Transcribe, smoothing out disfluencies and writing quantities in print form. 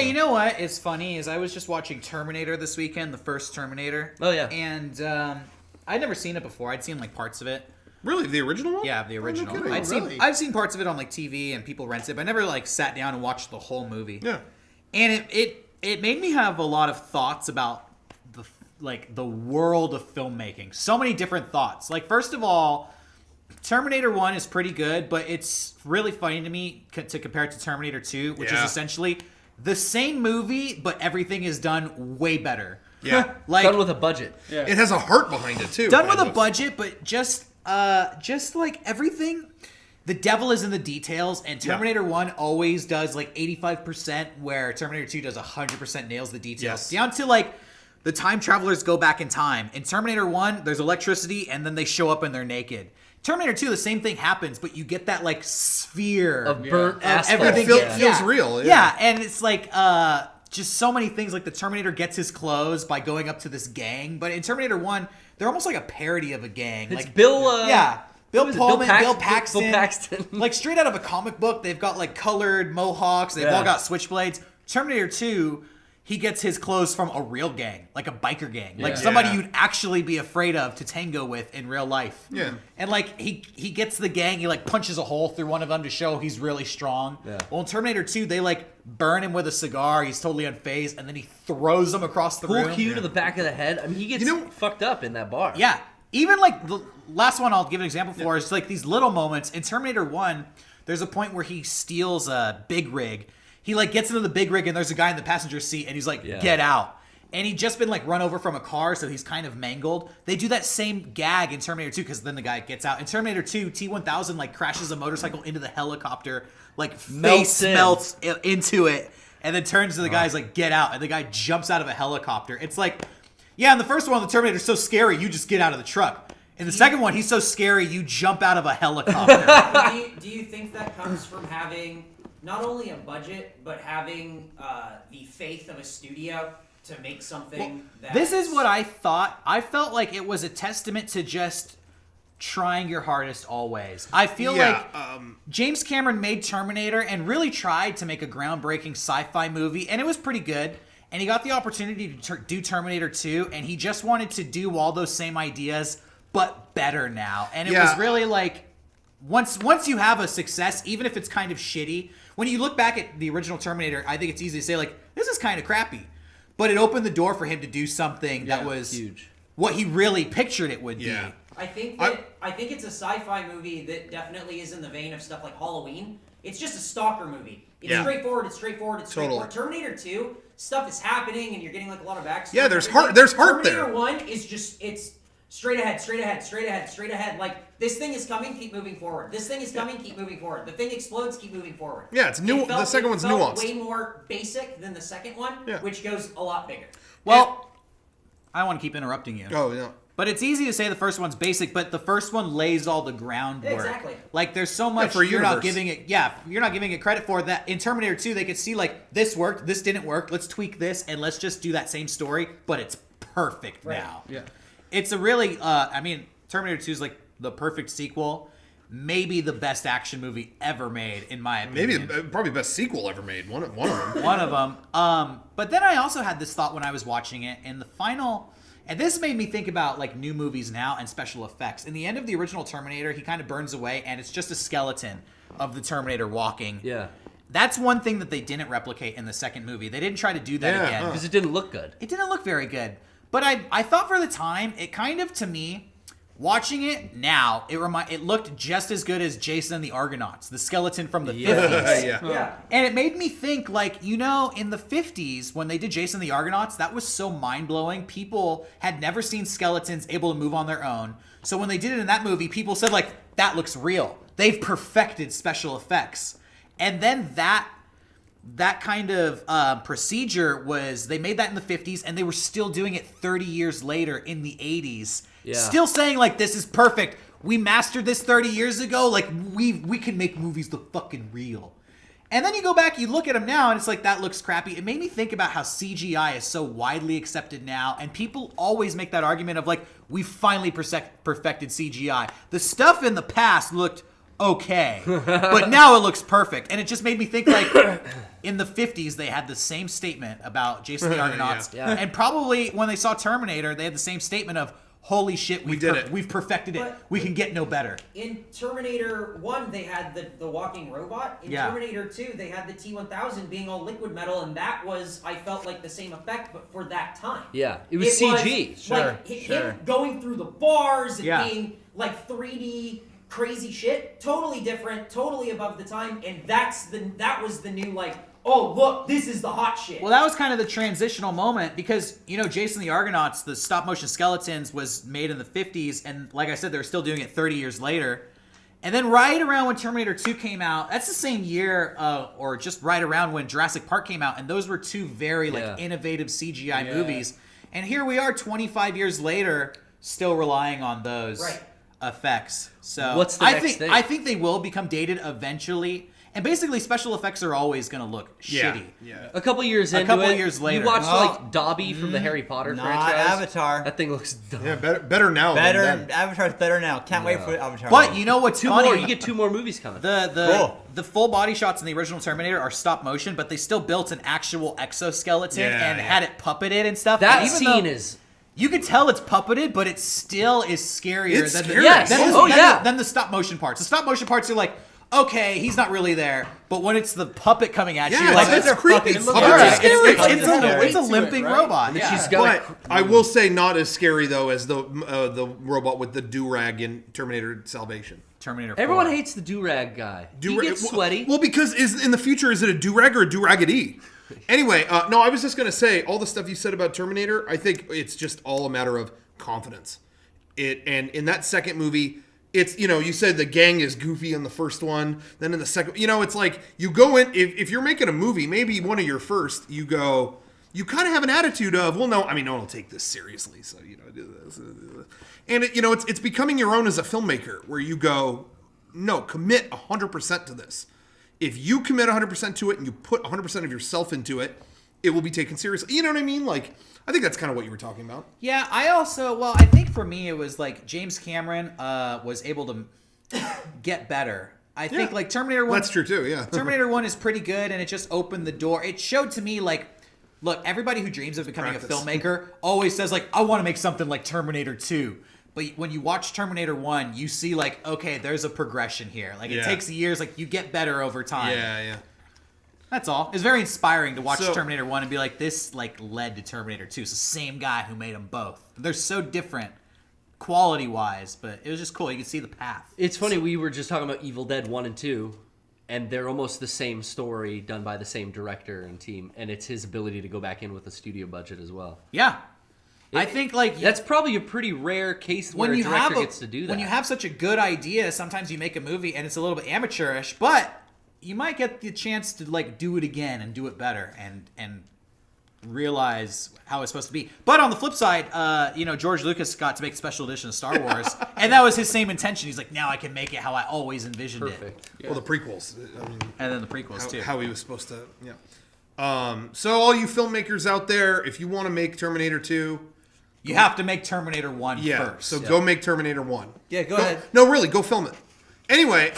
you know what? It's funny is I was just watching Terminator this weekend, the first Terminator. Oh yeah. And I'd never seen it before. I'd seen like parts of it. Really, the original one? Yeah, the original. Oh, no kidding. I've seen parts of it on like TV and people rent it, but I never like sat down and watched the whole movie. Yeah. And it made me have a lot of thoughts about the world of filmmaking. So many different thoughts. Like, first of all, Terminator 1 is pretty good, but it's really funny to me to compare it to Terminator 2, which is essentially the same movie, but everything is done way better. Yeah. Like, done with a budget. Yeah. It has a heart behind it, too. Done with a budget, but just like everything, the devil is in the details, and Terminator 1 always does like 85%, where Terminator 2 does 100% nails the details. Down to like the time travelers go back in time. In Terminator 1, there's electricity, and then they show up and they're naked. Terminator 2, the same thing happens, but you get that like sphere of burnt asphalt. Everything feels real. Yeah, and it's like just so many things. Like the Terminator gets his clothes by going up to this gang, but in Terminator 1, they're almost like a parody of a gang. It's like Bill. Bill Pullman, Bill Paxton. Bill Paxton. Like straight out of a comic book. They've got like colored mohawks. They've all got switchblades. Terminator 2, he gets his clothes from a real gang, like a biker gang, like somebody you'd actually be afraid of to tango with in real life. Yeah. And like he gets the gang, he like punches a hole through one of them to show he's really strong. Yeah. Well, in Terminator 2, they like burn him with a cigar. He's totally unfazed, and then he throws him across the room. Cool cue to the back of the head. I mean, he gets fucked up in that bar. Yeah. Even like the last one I'll give an example for is like these little moments. In Terminator 1, there's a point where he steals a big rig. He like gets into the big rig and there's a guy in the passenger seat and he's like, get out. And he'd just been like run over from a car, so he's kind of mangled. They do that same gag in Terminator 2 because then the guy gets out. In Terminator 2, T-1000 like crashes a motorcycle into the helicopter, like face melts into it, and then turns to the guys like, get out. And the guy jumps out of a helicopter. It's like, yeah, in the first one, the Terminator's so scary, you just get out of the truck. In the second one, he's so scary, you jump out of a helicopter. Do you think that comes from having not only a budget, but having the faith of a studio to make something that... This is what I thought. I felt like it was a testament to just trying your hardest always. I feel like James Cameron made Terminator and really tried to make a groundbreaking sci-fi movie, and it was pretty good. And he got the opportunity to do Terminator 2, and he just wanted to do all those same ideas, but better now. And it was really like, once you have a success, even if it's kind of shitty, when you look back at the original Terminator, I think it's easy to say, like, this is kind of crappy. But it opened the door for him to do something that was huge. What he really pictured it would be. I think it's a sci-fi movie that definitely is in the vein of stuff like Halloween. It's just a stalker movie. It's straightforward. Terminator 2, stuff is happening, and you're getting like a lot of backstory. Yeah, there's heart there. Terminator 1 is just, it's straight ahead. Like, this thing is coming, keep moving forward. This thing is coming, keep moving forward. The thing explodes, keep moving forward. Yeah, it's new. The second one's nuanced. Way more basic than the second one, which goes a lot bigger. Well, I don't want to keep interrupting you. Oh, yeah. But it's easy to say the first one's basic, but the first one lays all the groundwork. Exactly. Like, there's so much you're not giving it credit for that. In Terminator 2, they could see, like, this worked, this didn't work, let's tweak this, and let's just do that same story, but it's perfect now. Yeah. It's a really, Terminator 2 is, like, the perfect sequel. Maybe the best action movie ever made, in my opinion. Maybe, probably best sequel ever made. One of them. One of them. But then I also had this thought when I was watching it, and the final... And this made me think about like new movies now and special effects. In the end of the original Terminator, he kind of burns away, and it's just a skeleton of the Terminator walking. Yeah. That's one thing that they didn't replicate in the second movie. They didn't try to do that again. Because it didn't look good. It didn't look very good. But I thought for the time, it kind of, to me, watching it now, it looked just as good as Jason and the Argonauts, the skeleton from the 50s. Yeah. And it made me think, like, in the 50s, when they did Jason and the Argonauts, that was so mind-blowing. People had never seen skeletons able to move on their own. So when they did it in that movie, people said, like, that looks real. They've perfected special effects. And then that kind of procedure was, they made that in the 50s, and they were still doing it 30 years later in the 80s. Yeah. Still saying, like, this is perfect. We mastered this 30 years ago. Like, we can make movies the fucking real. And then you go back, you look at them now, and it's like, that looks crappy. It made me think about how CGI is so widely accepted now, and people always make that argument of, like, we finally perfected CGI. The stuff in the past looked okay, but now it looks perfect, and it just made me think like in the 50s they had the same statement about Jason the Argonauts, and probably when they saw Terminator they had the same statement of holy shit, we've perfected it, we can get no better. In Terminator 1 they had the walking robot. In Terminator 2 they had the T-1000 being all liquid metal, and that was, I felt like, the same effect but for that time. Yeah, it was CG. Him going through the bars and being like 3D crazy shit, totally different, totally above the time, and that was the new, like, oh look, this is the hot shit. Well, that was kind of the transitional moment because, you know, Jason the Argonauts, the stop motion skeletons, was made in the 50s, and like I said, they're still doing it 30 years later. And then right around when Terminator 2 came out, that's the same year, or just right around when Jurassic Park came out, and those were two very innovative CGI movies. And here we are 25 years later, still relying on those effects. So what's the next thing? I think they will become dated eventually. And basically, special effects are always going to look shitty. Yeah. A couple years later, you watch like Dobby from the Harry Potter franchise. Avatar. That thing looks dumb. Yeah, better now. Avatar's better now. Can't wait for Avatar. But you know what's funny? You get 2 more movies coming. The full body shots in the original Terminator are stop motion, but they still built an actual exoskeleton and had it puppeted and stuff. That scene is. You can tell it's puppeted, but it still is scarier than the stop motion parts. The stop motion parts are like, okay, he's not really there, but when it's the puppet coming at you, like it's creepy. It's a limping robot. But I will say, not as scary though as the robot with the do-rag in Terminator Salvation. Terminator 4. Everyone hates the do-rag guy. He gets sweaty. Well, because in the future, is it a do-rag or a do-raggedy? Anyway, no, I was just going to say, all the stuff you said about Terminator, I think it's just all a matter of confidence. And in that second movie, it's, you know, you said the gang is goofy in the first one, then in the second, you know, it's like you go in, if you're making a movie, maybe one of your first, you kind of have an attitude of, well, no one will take this seriously, so, you know, do this. And, it's becoming your own as a filmmaker, where you go, no, commit 100% to this. If you commit 100% to it and you put 100% of yourself into it, it will be taken seriously. You know what I mean? Like, I think that's kind of what you were talking about. Yeah, I think for me it was like James Cameron was able to get better. I think like Terminator 1. That's true too, yeah. Terminator 1 is pretty good, and it just opened the door. It showed to me like, look, everybody who dreams of becoming a filmmaker always says like, I want to make something like Terminator 2. But when you watch Terminator 1, you see like, okay, there's a progression here. Like it takes years, like you get better over time. Yeah. That's all. It's very inspiring to watch Terminator 1 and be like, this like led to Terminator 2. It's the same guy who made them both. They're so different quality-wise, but it was just cool. You could see the path. It's funny, we were just talking about Evil Dead 1 and 2, and they're almost the same story done by the same director and team, and it's his ability to go back in with a studio budget as well. Yeah. I think like that's probably a pretty rare case where a director gets to do that. When you have such a good idea, sometimes you make a movie and it's a little bit amateurish, but you might get the chance to like do it again and do it better and realize how it's supposed to be. But on the flip side, George Lucas got to make a special edition of Star Wars, and that was his same intention. He's like, now I can make it how I always envisioned it. Yeah. Well, the prequels, and then the prequels too. How he was supposed to, So all you filmmakers out there, if you want to make Terminator 2, you have to make Terminator 1 first. So go make Terminator 1. Yeah, go ahead. No, really, go film it. Anyway,